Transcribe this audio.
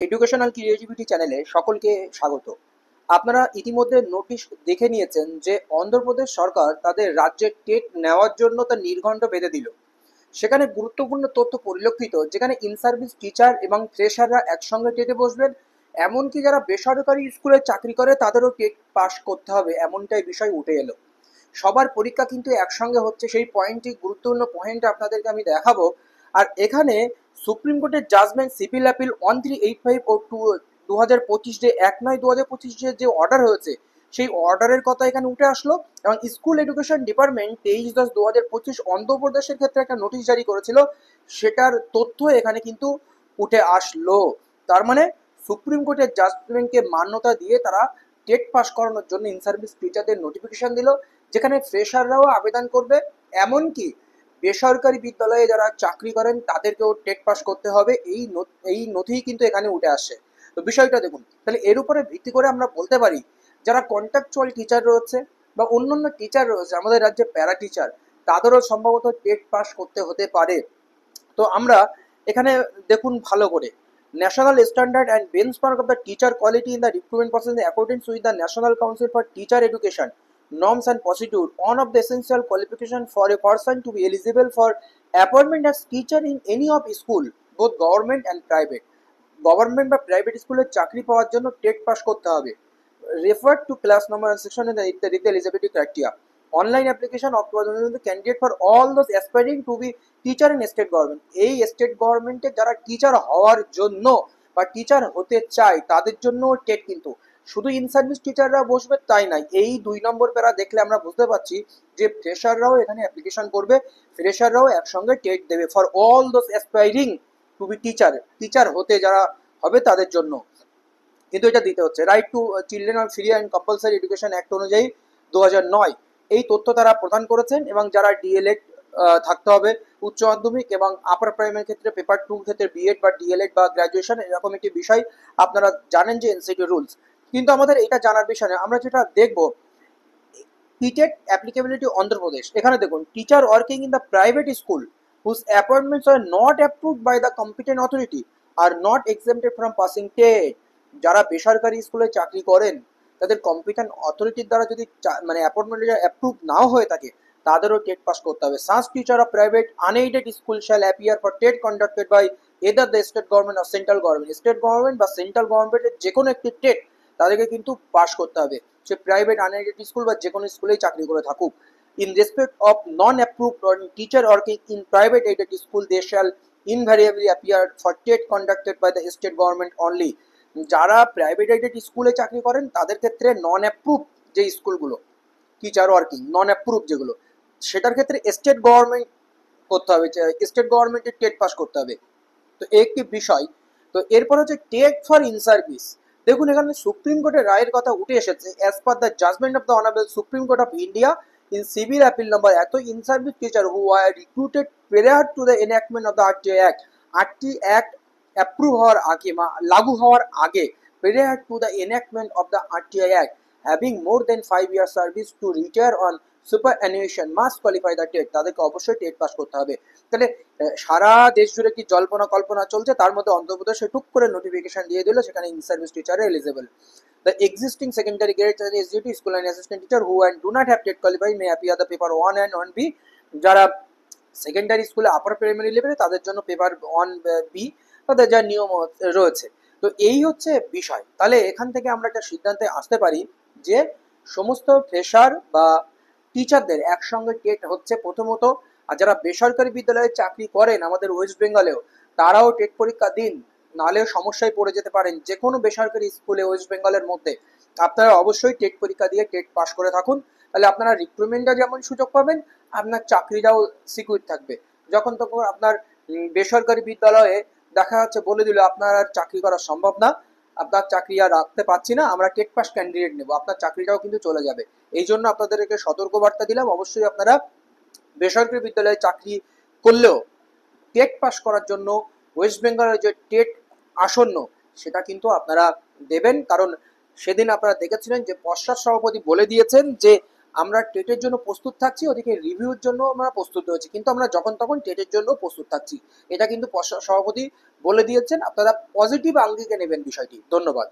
Educational creativity চ্যানেলে সকলকে স্বাগত। আপনারা ইতিমধ্যে নোটিশ দেখে নিয়েছেন যে অন্ধ্রপ্রদেশ সরকার তাদের রাজ্যের টেট নেওয়ার জন্য তার নির্ঘণ্ট বেঁধে দিল। সেখানে গুরুত্বপূর্ণ তথ্য পরিলক্ষিত, যেখানে ইন সার্ভিস টিচার এবং ফ্রেশাররা একসঙ্গে টেটে বসবেন। এমনকি যারা বেসরকারি স্কুলে চাকরি করে তাদেরও টেট পাস করতে হবে, এমনটাই বিষয় উঠে এলো। সবার পরীক্ষা কিন্তু একসঙ্গে হচ্ছে, সেই পয়েন্টটি গুরুত্বপূর্ণ পয়েন্ট আপনাদেরকে আমি দেখাবো। আর এখানে সুপ্রিম কোর্টের জাজমেন্ট সিভিল অ্যাপিল 1385 ও 2025 যে 1/9/2025 যে অর্ডার হয়েছে, সেই অর্ডারের কথা এখানে উঠে আসলো। এবং স্কুল এডুকেশন ডিপার্টমেন্ট 23/10/2025 অন্ধ্রপ্রদেশের ক্ষেত্রে একটা নোটিশ জারি করেছিল, সেটার তথ্য এখানে কিন্তু উঠে আসলো। তার মানে সুপ্রিম কোর্টের জাজমেন্টকে মান্যতা দিয়ে তারা টেট পাস করানোর জন্য ইন সার্ভিস টিচারদের নোটিফিকেশন দিল, যেখানে ফ্রেশাররাও আবেদন করবে। এমনকি বেসরকারি বিদ্যালয়ে যারা চাকরি করেন তাদেরকেও টেট পাস করতে হবে, এই নথিই কিন্তু এখানে উঠে আসে। তো বিষয়টা দেখুন, তাহলে এর উপরে ভিত্তি করে আমরা বলতে পারি যারা কন্ট্রাকচুয়াল টিচার রয়েছে বা অন্যান্য টিচার রয়েছে আমাদের রাজ্যে, প্যারা টিচার, তাদেরও সম্ভবত টেট পাস করতে হতে পারে। তো আমরা এখানে দেখুন ভালো করে, national standard and benchmark of the teacher quality in the recruitment process in accordance with the national council for teacher education norms and procedure, one of the essential qualification for a person to be eligible for appointment as teacher in any of school, both government and private. Government বা private স্কুলের চাকরি পাওয়ার জন্য TET pass করতে হবে। Refer to class number section in the eligibility criteria. Online application of candidate for all those aspiring to be teacher in state government. এই state গভর্নমেন্টের যারা টিচার হওয়ার জন্য বা টিচার হতে চায় তাদের জন্য টেট, কিন্তু শুধু ইন সার্ভিস টিচাররা বসবে তাই নাই। এই 2 নম্বর প্যারা দেখলে আমরা বুঝতে পারছি যে ফ্রেশাররাও এখানে অ্যাপ্লিকেশন করবে, ফ্রেশাররাও একসঙ্গে টেট দেবে for all those aspiring to be teacher, teacher হতে যারা হবে তাদের জন্য কিন্তু এটা দিতে হচ্ছে। Right to children on free and compulsory education act অনুযায়ী 2009 এই তথ্য তারা প্রদান করেছেন। এবং যারা ডিএলএড থাকতে হবে, উচ্চ মাধ্যমিক এবং আপার প্রাইমারি ক্ষেত্রে পেপার 2 ক্ষেত্রে বিএড বা ডিএলএড বা গ্র্যাজুয়েশন, এরকম একটি বিষয় আপনারা জানেন যে এনসিটি রুলস। কিন্তু আমাদের এটা জানার বিষয় নয়, আমরা যেটা দেখবো টিটেট অ্যাপ্লিকেবিলিটি অন্ধ্রপ্রদেশ। এখানে দেখুন, teacher working in the private school whose appointments are not approved by the competent authority are not exempted from passing TET. যারা বেসরকারি স্কুলে চাকরি করেন তাদের কম্পিটেন্ট অথরিটির দ্বারা যদি মানে অ্যাপয়েন্টমেন্ট অ্যাপ্রুভ নাও হয়ে থাকে, তাদেরও টেট পাস করতে হবে। Such teacher of private unaided school shall appear for TET conducted by either the state government আর সেন্ট্রাল গভর্নমেন্ট। স্টেট গভর্নমেন্ট বা সেন্ট্রাল গভর্নমেন্টের যে কোনো একটি টেট তাদেরকে কিন্তু পাস করতে হবে, সে প্রাইভেট আনএইডেড স্কুল বা যে কোনো স্কুলেই চাকরি করে থাকুক। In respect of non approved teacher working in private aided school they shall invariably appear for TET conducted by the state government only. যারা প্রাইভেট এইডেড স্কুলে চাকরি করেন তাদের ক্ষেত্রে নন অ্যাপ্রুভ যে স্কুলগুলো টিচার ওয়ার্কিং নন অ্যাপ্রুভ যেগুলো, সেটার ক্ষেত্রে স্টেট গভর্নমেন্ট করতে হবে, স্টেট গভর্নমেন্টের টেট পাস করতে হবে। তো একটি বিষয়। তো এরপর হচ্ছে টেট ফর ইন সার্ভিস। দেখুন এখানে সুপ্রিম কোর্টের রায়ের কথা উঠে এসেছে। As per the judgement of the honourable supreme court of India in civil appeal number এত, in service teacher who are recruited prior to the enactment of the RTI act, RTI act approve হওয়ার আগে বা লাগু হওয়ার আগে, prior to the enactment of the RTI act having more than 5 years service to retire on superannuation must qualify the TET. তাদেরকে অবশ্যই TET pass করতে হবে। তাহলে সারা দেশ জুড়ে কি জল্পনা কল্পনা চলছে, তার মধ্যে অন্ধ্রপ্রদেশে টুক করে নোটিফিকেশন দিয়ে দিল, সেখানে in service teacher eligible. The existing secondary grade SDT school and assistant teacher who and do not have TET qualify May appear the paper 1 and 1B। যারা সেকেন্ডারি স্কুলে আপার প্রাইমারি লেভেলে তাদের জন্য পেপার 1B তাদের যা নিয়ম রয়েছে। তো এই হচ্ছে বিষয়। তাহলে এখান থেকে আমরা একটা সিদ্ধান্তে আসতে পারি যে সমস্ত ফ্রেশার বা টিচারদের একসঙ্গে টেট হচ্ছে প্রথমত। আর যারা বেসরকারি বিদ্যালয়ে চাকরি করেন আমাদের ওয়েস্ট বেঙ্গলেও, তারাও টেট পরীক্ষা দিন, নাহলে সমস্যায় পড়ে যেতে পারেন। যে কোনো বেসরকারি স্কুলে ওয়েস্ট বেঙ্গলের মধ্যে আপনারা অবশ্যই টেট পরীক্ষা দিয়ে টেট পাস করে থাকুন, তাহলে আপনারা রিক্রুটমেন্টটা যেমন সুযোগ পাবেন, আপনার চাকরিটাও সিকিউর থাকবে। যখন তখন আপনার বেসরকারি বিদ্যালয়ে দেখা যাচ্ছে বলে দিল আপনার আর চাকরি করা সম্ভব না, আপনার চাকরি আর রাখতে পারছি না, আমরা টেট পাস ক্যান্ডিডেট নেবো, আপনার চাকরিটাও কিন্তু চলে যাবে। এই জন্য আপনাদেরকে সতর্কবার্তা দিলাম, অবশ্যই আপনারা বেসরকারি বিদ্যালয়ে চাকরি করলেও টেট পাস করার জন্য ওয়েস্ট বেঙ্গলের যে টেট আসন্ন সেটা কিন্তু আপনারা দেবেন। কারণ সেদিন আপনারা দেখেছিলেন যে পশ্চাৎ সভাপতি বলে দিয়েছেন যে আমরা টেটের জন্য প্রস্তুত থাকছি, ওদিকে রিভিউর জন্য আমরা প্রস্তুত হয়েছি, কিন্তু আমরা যখন তখন টেটের জন্য প্রস্তুত থাকছি। এটা কিন্তু সভাপতি বলে দিয়েছেন, আপনারা পজিটিভ আঙ্গিকে নেবেন বিষয়টি। ধন্যবাদ।